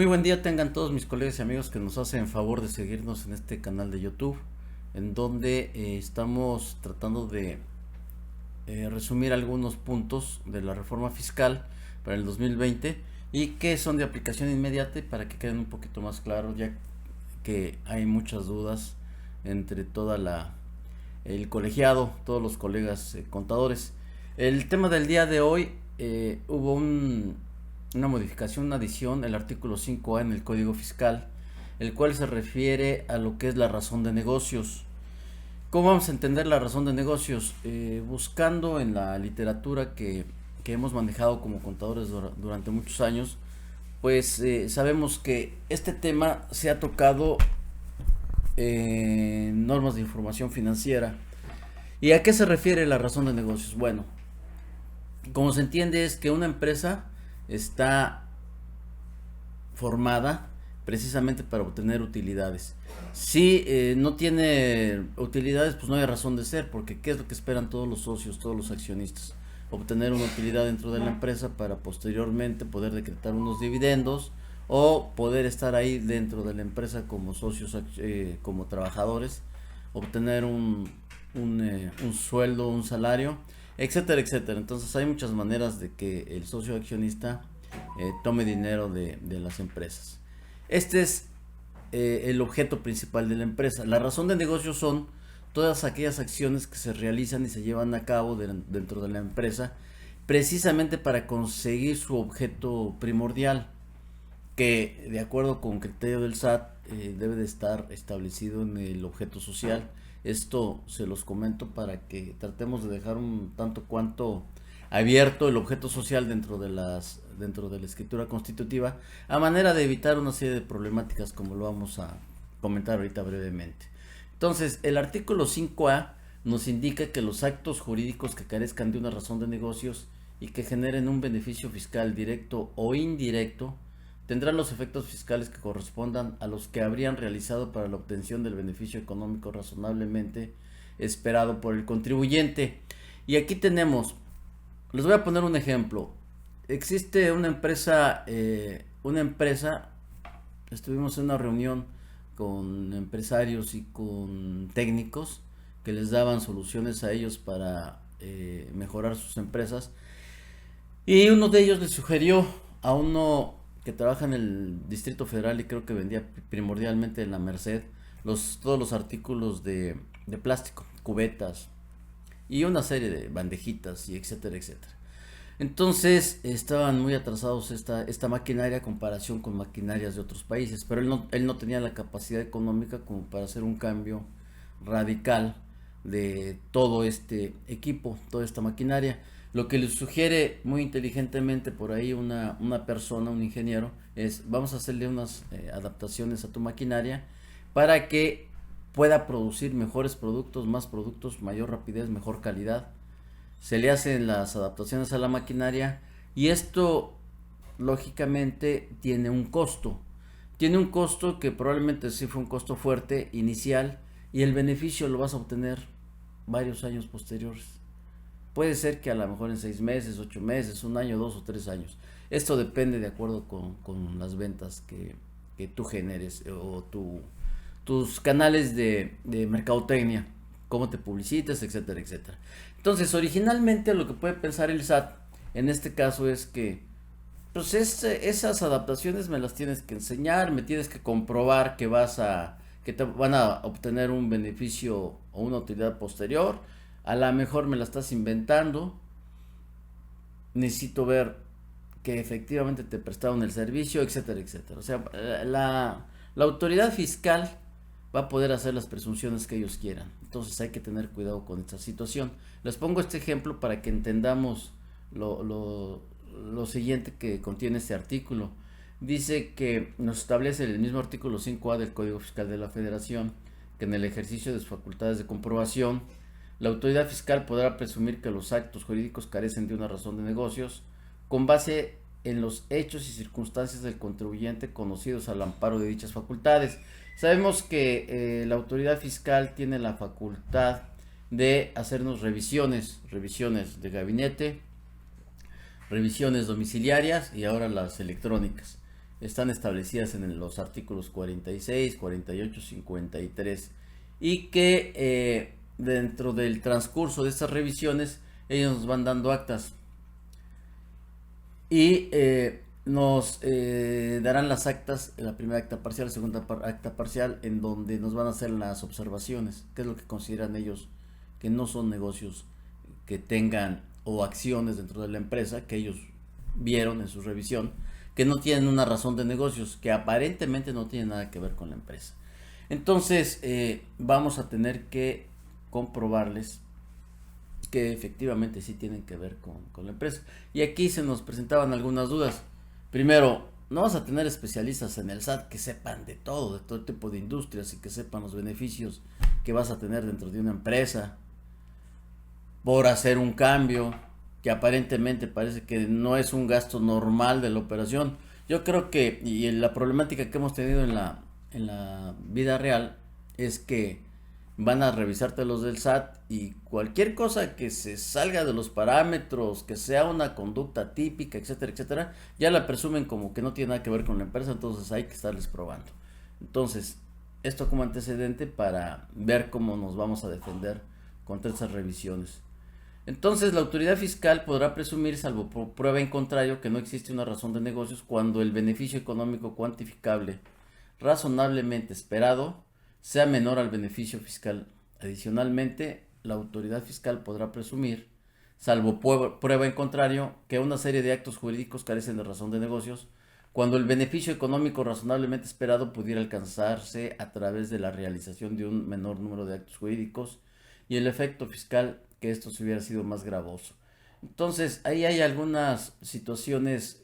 buen día tengan todos mis colegas y amigos que nos hacen favor de seguirnos en este canal de YouTube, en donde estamos tratando de resumir algunos puntos de la reforma fiscal para el 2020 y que son de aplicación inmediata, y para que queden un poquito más claros, ya que hay muchas dudas entre el colegiado, todos los colegas contadores. El tema del día de hoy, hubo una modificación, una adición, el artículo 5A en el Código Fiscal, el cual se refiere a lo que es la razón de negocios. ¿Cómo vamos a entender la razón de negocios? Buscando en la literatura que hemos manejado como contadores durante muchos años, pues sabemos que este tema se ha tocado en normas de información financiera. ¿Y a qué se refiere la razón de negocios? Bueno, como se entiende es que una empresa está formada precisamente para obtener utilidades. Si no tiene utilidades, pues no hay razón de ser, porque ¿qué es lo que esperan todos los socios, todos los accionistas? Obtener una utilidad dentro de la empresa para posteriormente poder decretar unos dividendos o poder estar ahí dentro de la empresa como socios, como trabajadores, obtener un sueldo, un salario, etcétera, etcétera. Entonces hay muchas maneras de que el socio accionista tome dinero de las empresas. Este es el objeto principal de la empresa. La razón de negocio son todas aquellas acciones que se realizan y se llevan a cabo dentro de la empresa, precisamente para conseguir su objeto primordial, que de acuerdo con criterio del SAT debe de estar establecido en el objeto social. Esto se los comento para que tratemos de dejar un tanto cuanto abierto el objeto social dentro de la escritura constitutiva, a manera de evitar una serie de problemáticas, como lo vamos a comentar ahorita brevemente. Entonces, el artículo 5A nos indica que los actos jurídicos que carezcan de una razón de negocios y que generen un beneficio fiscal directo o indirecto tendrán los efectos fiscales que correspondan a los que habrían realizado para la obtención del beneficio económico razonablemente esperado por el contribuyente. Y aquí tenemos, les voy a poner un ejemplo. Existe una empresa, estuvimos en una reunión con empresarios y con técnicos que les daban soluciones a ellos para mejorar sus empresas, y uno de ellos les sugirió a uno que trabaja en el Distrito Federal y creo que vendía primordialmente en la Merced todos los artículos de plástico, cubetas y una serie de bandejitas y etcétera, etcétera. Entonces estaban muy atrasados esta maquinaria a comparación con maquinarias de otros países, pero él no tenía la capacidad económica como para hacer un cambio radical de todo este equipo, toda esta maquinaria. Lo que le sugiere muy inteligentemente por ahí una persona, un ingeniero, es: vamos a hacerle unas adaptaciones a tu maquinaria para que pueda producir mejores productos, mayor rapidez, mejor calidad. Se le hacen las adaptaciones a la maquinaria y esto lógicamente tiene un costo. Tiene un costo que probablemente sí fue un costo fuerte inicial, y el beneficio lo vas a obtener varios años posteriores. Puede ser que a lo mejor en 6 meses, 8 meses, un año, 2 o 3 años. Esto depende de acuerdo con las ventas que tú generes, o tus canales de mercadotecnia, cómo te publicitas, etcétera, etcétera. Entonces, originalmente lo que puede pensar el SAT en este caso es que pues esas adaptaciones me las tienes que enseñar, me tienes que comprobar que te van a obtener un beneficio o una utilidad posterior. A lo mejor me la estás inventando. Necesito ver que efectivamente te prestaron el servicio, etcétera, etcétera. O sea, la autoridad fiscal va a poder hacer las presunciones que ellos quieran. Entonces hay que tener cuidado con esta situación. Les pongo este ejemplo para que entendamos lo siguiente que contiene este artículo. Dice que nos establece el mismo artículo 5A del Código Fiscal de la Federación que en el ejercicio de sus facultades de comprobación, la autoridad fiscal podrá presumir que los actos jurídicos carecen de una razón de negocios con base en los hechos y circunstancias del contribuyente conocidos al amparo de dichas facultades. Sabemos que la autoridad fiscal tiene la facultad de hacernos revisiones de gabinete, revisiones domiciliarias y ahora las electrónicas. están establecidas en los artículos 46, 48, 53 y que dentro del transcurso de estas revisiones ellos nos van dando actas y nos darán las actas, la primera acta parcial, la segunda acta parcial, en donde nos van a hacer las observaciones, qué es lo que consideran ellos que no son negocios que tengan o acciones dentro de la empresa que ellos vieron en su revisión, que no tienen una razón de negocios, que aparentemente no tienen nada que ver con la empresa. Entonces vamos a tener que comprobarles que efectivamente sí tienen que ver con la empresa. Y aquí se nos presentaban algunas dudas. Primero, no vas a tener especialistas en el SAT que sepan de todo tipo de industrias y que sepan los beneficios que vas a tener dentro de una empresa por hacer un cambio que aparentemente parece que no es un gasto normal de la operación. Yo creo que, y la problemática que hemos tenido en la vida real, es que van a revisarte los del SAT y cualquier cosa que se salga de los parámetros, que sea una conducta típica, etcétera, etcétera, ya la presumen como que no tiene nada que ver con la empresa, entonces hay que estarles probando. Entonces, esto como antecedente para ver cómo nos vamos a defender contra esas revisiones. Entonces, la autoridad fiscal podrá presumir, salvo por prueba en contrario, que no existe una razón de negocios cuando el beneficio económico cuantificable razonablemente esperado sea menor al beneficio fiscal. Adicionalmente, la autoridad fiscal podrá presumir, salvo prueba en contrario, que una serie de actos jurídicos carecen de razón de negocios cuando el beneficio económico razonablemente esperado pudiera alcanzarse a través de la realización de un menor número de actos jurídicos y el efecto fiscal que estos hubiera sido más gravoso. Entonces, ahí hay algunas situaciones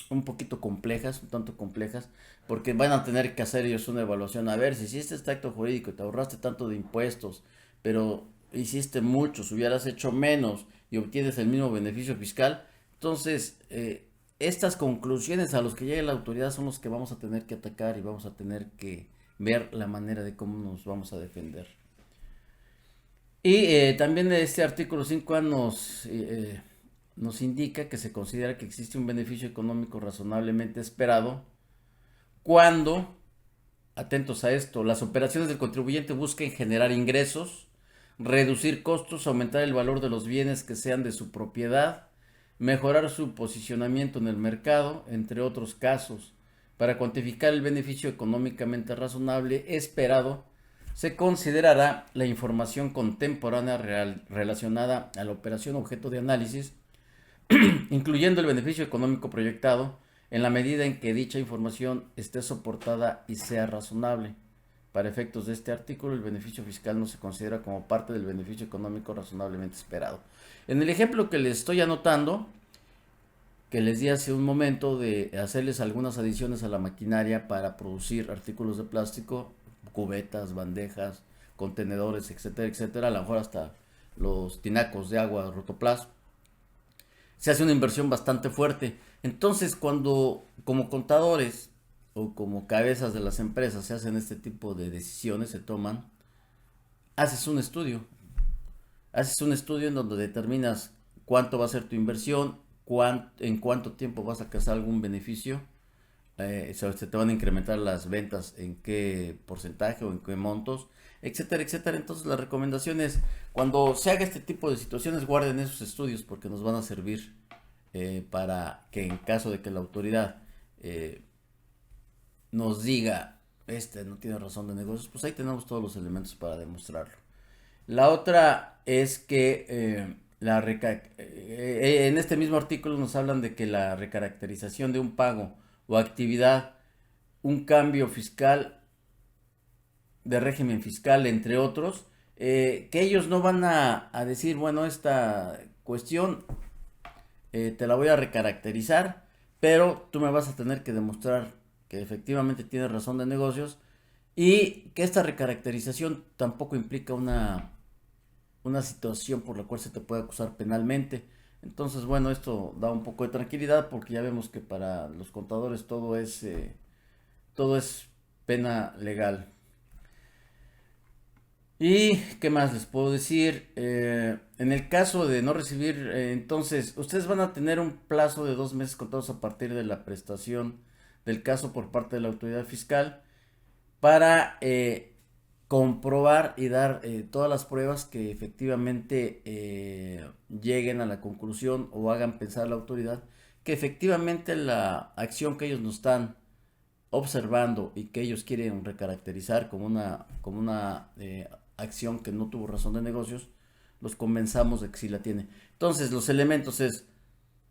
un poquito complejas, un tanto complejas, porque van a tener que hacer ellos una evaluación. A ver, si hiciste este acto jurídico y te ahorraste tanto de impuestos, pero hiciste muchos, hubieras hecho menos y obtienes el mismo beneficio fiscal, entonces estas conclusiones a los que llegue la autoridad son los que vamos a tener que atacar y vamos a tener que ver la manera de cómo nos vamos a defender. Y también este artículo 5A nos indica que se considera que existe un beneficio económico razonablemente esperado cuando, atentos a esto, las operaciones del contribuyente busquen generar ingresos, reducir costos, aumentar el valor de los bienes que sean de su propiedad, mejorar su posicionamiento en el mercado, entre otros casos. Para cuantificar el beneficio económicamente razonable esperado, se considerará la información contemporánea relacionada a la operación objeto de análisis, incluyendo el beneficio económico proyectado, en la medida en que dicha información esté soportada y sea razonable. Para efectos de este artículo, el beneficio fiscal no se considera como parte del beneficio económico razonablemente esperado. En el ejemplo que les estoy anotando, que les di hace un momento de hacerles algunas adiciones a la maquinaria para producir artículos de plástico, cubetas, bandejas, contenedores, etcétera, etcétera, a lo mejor hasta los tinacos de agua Rotoplas, se hace una inversión bastante fuerte. Entonces, cuando como contadores o como cabezas de las empresas se hacen este tipo de decisiones, se toman, haces un estudio. Haces un estudio en donde determinas cuánto va a ser tu inversión, en cuánto tiempo vas a alcanzar algún beneficio, se te van a incrementar las ventas, en qué porcentaje o en qué montos, etcétera, etcétera. Entonces la recomendación es, cuando se haga este tipo de situaciones, guarden esos estudios porque nos van a servir para que en caso de que la autoridad nos diga, este no tiene razón de negocios, pues ahí tenemos todos los elementos para demostrarlo. La otra es que en este mismo artículo nos hablan de que la recaracterización de un pago o actividad, un cambio fiscal de régimen fiscal, entre otros, que ellos no van a decir, bueno, esta cuestión te la voy a recaracterizar, pero tú me vas a tener que demostrar que efectivamente tienes razón de negocios y que esta recaracterización tampoco implica una situación por la cual se te puede acusar penalmente. Entonces, bueno, esto da un poco de tranquilidad porque ya vemos que para los contadores todo es pena legal. ¿Y qué más les puedo decir? En el caso de no recibir, entonces, ustedes van a tener un plazo de 2 meses contados a partir de la prestación del caso por parte de la autoridad fiscal para comprobar y dar todas las pruebas que efectivamente lleguen a la conclusión o hagan pensar a la autoridad que efectivamente la acción que ellos nos están observando y que ellos quieren recaracterizar como una acción que no tuvo razón de negocios, los convenzamos de que sí la tiene. Entonces, los elementos es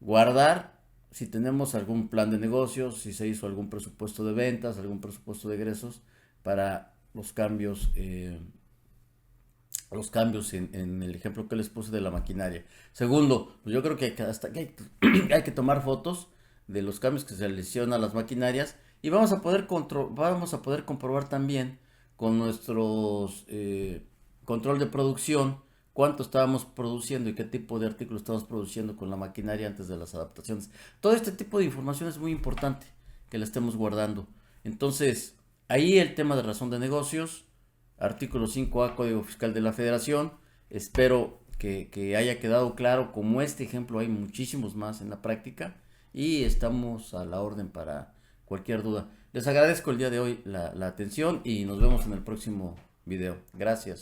guardar si tenemos algún plan de negocios, si se hizo algún presupuesto de ventas, algún presupuesto de egresos para los cambios en el ejemplo que les puse de la maquinaria. Segundo, pues yo creo que hasta que hay que tomar fotos de los cambios que se le hicieron a las maquinarias y vamos a poder comprobar también con nuestros control de producción cuánto estábamos produciendo y qué tipo de artículos estábamos produciendo con la maquinaria antes de las adaptaciones. Todo este tipo de información es muy importante que la estemos guardando. Entonces, ahí el tema de razón de negocios, artículo 5A Código Fiscal de la Federación. Espero que haya quedado claro. Como este ejemplo hay muchísimos más en la práctica y estamos a la orden para cualquier duda. Les agradezco el día de hoy la atención y nos vemos en el próximo video. Gracias.